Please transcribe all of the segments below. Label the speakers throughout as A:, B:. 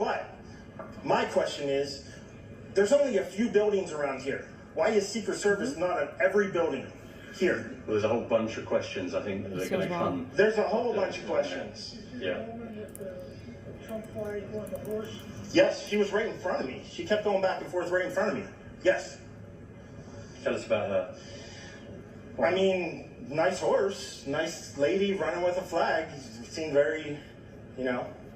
A: But my question is, there's only a few buildings around here. Why is Secret Service not at every building here?
B: Well, there's a whole bunch of questions, I think, that are going to come.
A: There's a whole bunch of questions.
B: Yeah.
A: Yes, she was right in front of me. She kept going back and forth right in front of me. Yes.
B: Tell us about her.
A: I mean, nice horse, nice lady running with a flag. Seemed very,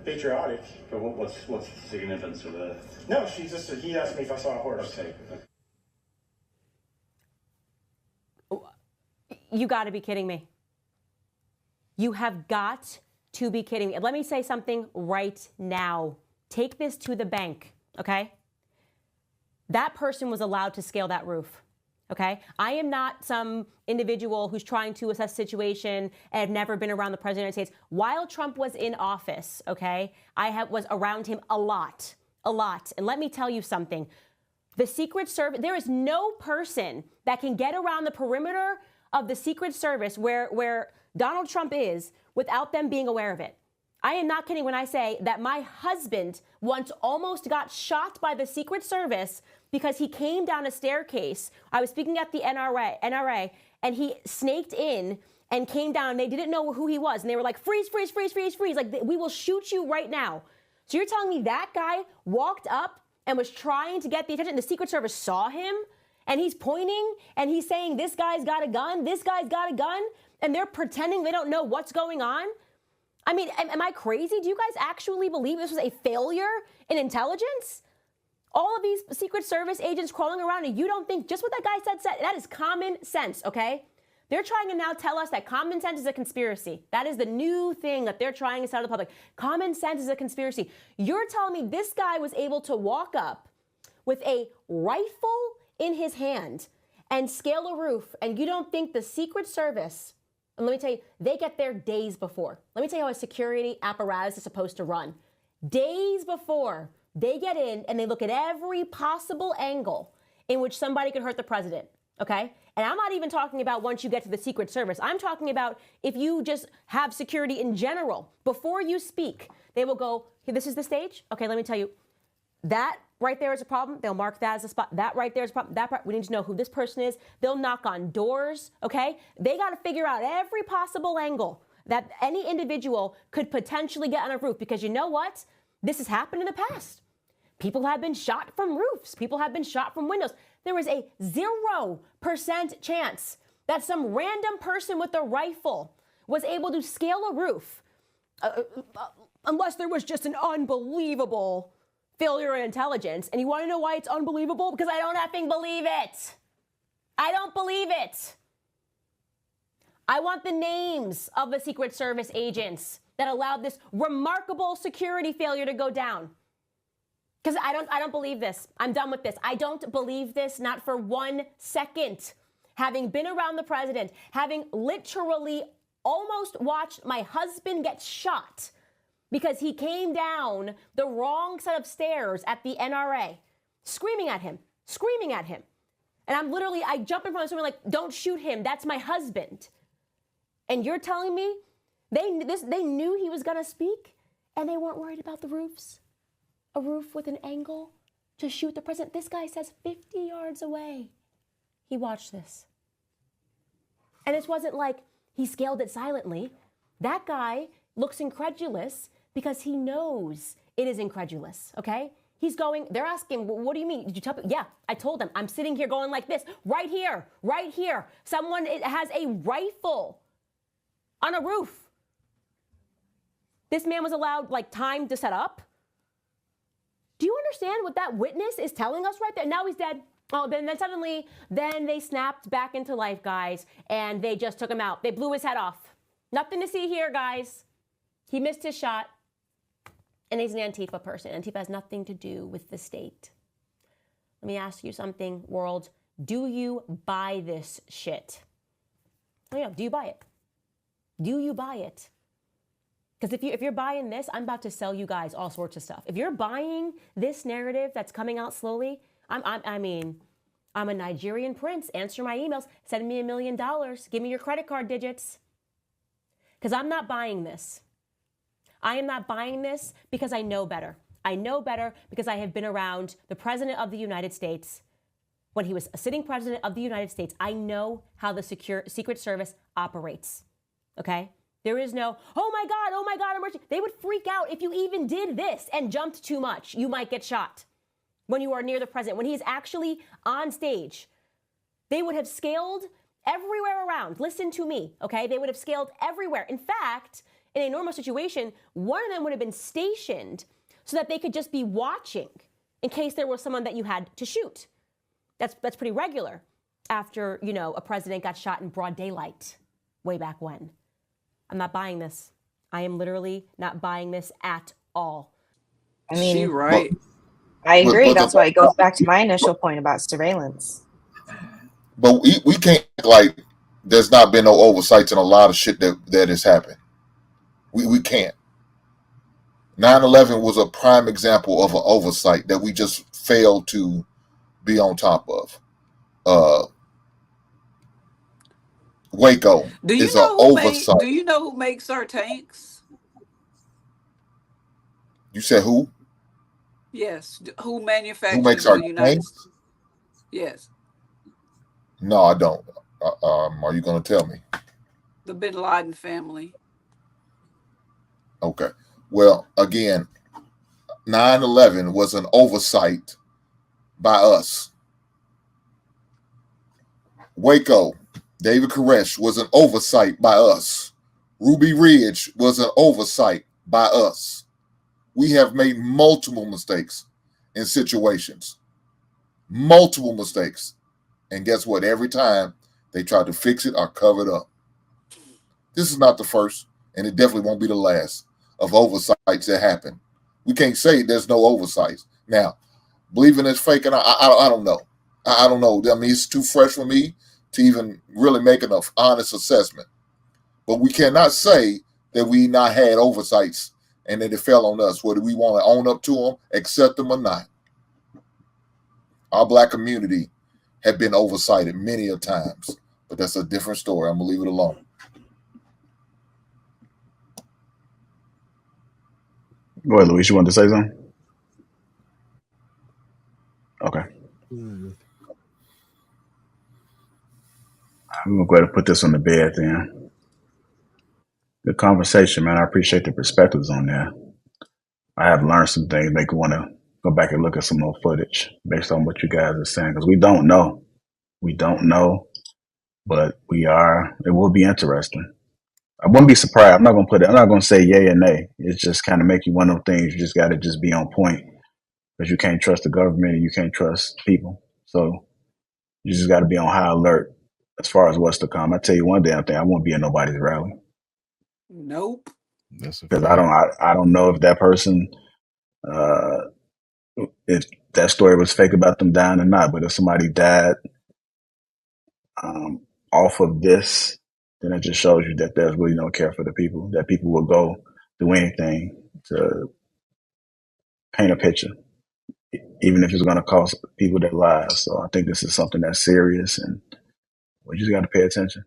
A: patriotic.
B: But what's the significance of her?
A: No, he asked me if I saw a horse.
B: Okay.
C: You got to be kidding me. You have got to be kidding me. Let me say something right now. Take this to the bank, okay? That person was allowed to scale that roof, okay? I am not some individual who's trying to assess the situation and have never been around the president of the United States. While Trump was in office, okay, was around him a lot. And let me tell you something. The Secret Service, there is no person that can get around the perimeter of the Secret Service where Donald Trump is without them being aware of it. I am not kidding when I say that my husband once almost got shot by the Secret Service because he came down a staircase. I was speaking at the NRA, and he snaked in and came down, and they didn't know who he was. And they were like, freeze, freeze, freeze, freeze, freeze. Like, we will shoot you right now. So you're telling me that guy walked up and was trying to get the attention. The Secret Service saw him, and he's pointing, and he's saying, this guy's got a gun, this guy's got a gun, and they're pretending they don't know what's going on? I mean, am I crazy? Do you guys actually believe this was a failure in intelligence? All of these Secret Service agents crawling around, and you don't think just what that guy said, that is common sense, okay? They're trying to now tell us that common sense is a conspiracy. That is the new thing that they're trying to tell the public. Common sense is a conspiracy. You're telling me this guy was able to walk up with a rifle in his hand and scale a roof, and you don't think the Secret Service, and let me tell you, they get there days before. Let me tell you how a security apparatus is supposed to run. Days before, they get in and they look at every possible angle in which somebody could hurt the president, okay? And I'm not even talking about once you get to the Secret Service. I'm talking about if you just have security in general. Before you speak, they will go, hey, this is the stage? Okay, let me tell you, that right there is a problem. They'll mark that as a spot. That right there is a problem. That part, we need to know who this person is. They'll knock on doors, okay? They got to figure out every possible angle that any individual could potentially get on a roof, because you know what? This has happened in the past. People have been shot from roofs. People have been shot from windows. There is a 0% chance that some random person with a rifle was able to scale a roof, unless there was just an unbelievable failure in intelligence. And you want to know why it's unbelievable? Because I don't effing believe it. I don't believe it. I want the names of the Secret Service agents that allowed this remarkable security failure to go down. Because I don't believe this. I'm done with this. I don't believe this, not for 1 second. Having been around the president, having literally almost watched my husband get shot because he came down the wrong set of stairs at the NRA, screaming at him. And I jump in front of someone like, don't shoot him, that's my husband. And you're telling me they knew he was gonna speak and they weren't worried about the roofs? A roof with an angle to shoot the president. This guy says 50 yards away. He watched this. And it wasn't like he scaled it silently. That guy looks incredulous because he knows it is incredulous, okay? They're asking, what do you mean? Did you tell me? Yeah, I told them. I'm sitting here going like this, right here. Someone has a rifle on a roof. This man was allowed time to set up. Do you understand what that witness is telling us right there? Now he's dead. Oh, then suddenly, they snapped back into life, guys, and they just took him out. They blew his head off. Nothing to see here, guys. He missed his shot, and he's an Antifa person. Antifa has nothing to do with the state. Let me ask you something, world. Do you buy this shit? Oh, yeah, do you buy it? Do you buy it? Because if you're buying this, I'm about to sell you guys all sorts of stuff. If you're buying this narrative that's coming out slowly, I'm a Nigerian prince. Answer my emails. Send me $1 million. Give me your credit card digits. Because I'm not buying this. I am not buying this because I know better. I know better because I have been around the President of the United States when he was a sitting President of the United States. I know how the Secret Service operates, okay? There is no, oh my God, emergency. They would freak out if you even did this and jumped too much. You might get shot when you are near the president. When he is actually on stage, they would have scaled everywhere around. Listen to me, okay? They would have scaled everywhere. In fact, in a normal situation, one of them would have been stationed so that they could just be watching in case there was someone that you had to shoot. That's pretty regular after, a president got shot in broad daylight way back when. I'm not buying this. I am literally not buying this at all.
D: I mean,
E: She right.
D: I agree. That's why it goes back to my initial point about surveillance.
F: But we can't act like there's not been no oversights in a lot of shit that has happened. We can't. 9/11 was a prime example of an oversight that we just failed to be on top of. Waco is an oversight.
E: Do you know who makes our tanks?
F: You said who?
E: Yes. Who manufactures
F: Who makes
E: in
F: our
E: the United
F: tanks?
E: States? Yes.
F: No, I don't. Are you going to tell me?
E: The Bin Laden family.
F: Okay. Well, again, 9/11 was an oversight by us. Waco, David Koresh was an oversight by us. Ruby Ridge was an oversight by us. We have made multiple mistakes in situations. Multiple mistakes. And guess what? Every time they try to fix it or cover it up. This is not the first, and it definitely won't be the last of oversights that happen. We can't say there's no oversights. Now, believing it's fake, and I don't know. I don't know. I mean, it's too fresh for me to even really make an honest assessment. But we cannot say that we not had oversights and that it fell on us, whether we want to own up to them, accept them or not. Our Black community have been oversighted many a times, but that's a different story. I'm going to leave it alone.
G: Go ahead, Luis. You wanted to say something? Okay. I'm going to go ahead and put this on the bed then. Good conversation, man. I appreciate the perspectives on that. I have learned some things, make me want to go back and look at some more footage based on what you guys are saying, because we don't know. We don't know, but it will be interesting. I wouldn't be surprised. I'm not going to say yay or nay. It's just kind of make you one of those things. You just got to just be on point, because you can't trust the government and you can't trust people. So you just got to be on high alert as far as what's to come. I tell you one damn thing, I won't be at nobody's rally.
E: Nope.
G: Because I don't know if that person, if that story was fake about them dying or not. But if somebody died off of this, then it just shows you that there's really no care for the people, that people will go do anything to paint a picture, even if it's going to cost people their lives. So I think this is something that's serious, and we just got to pay attention.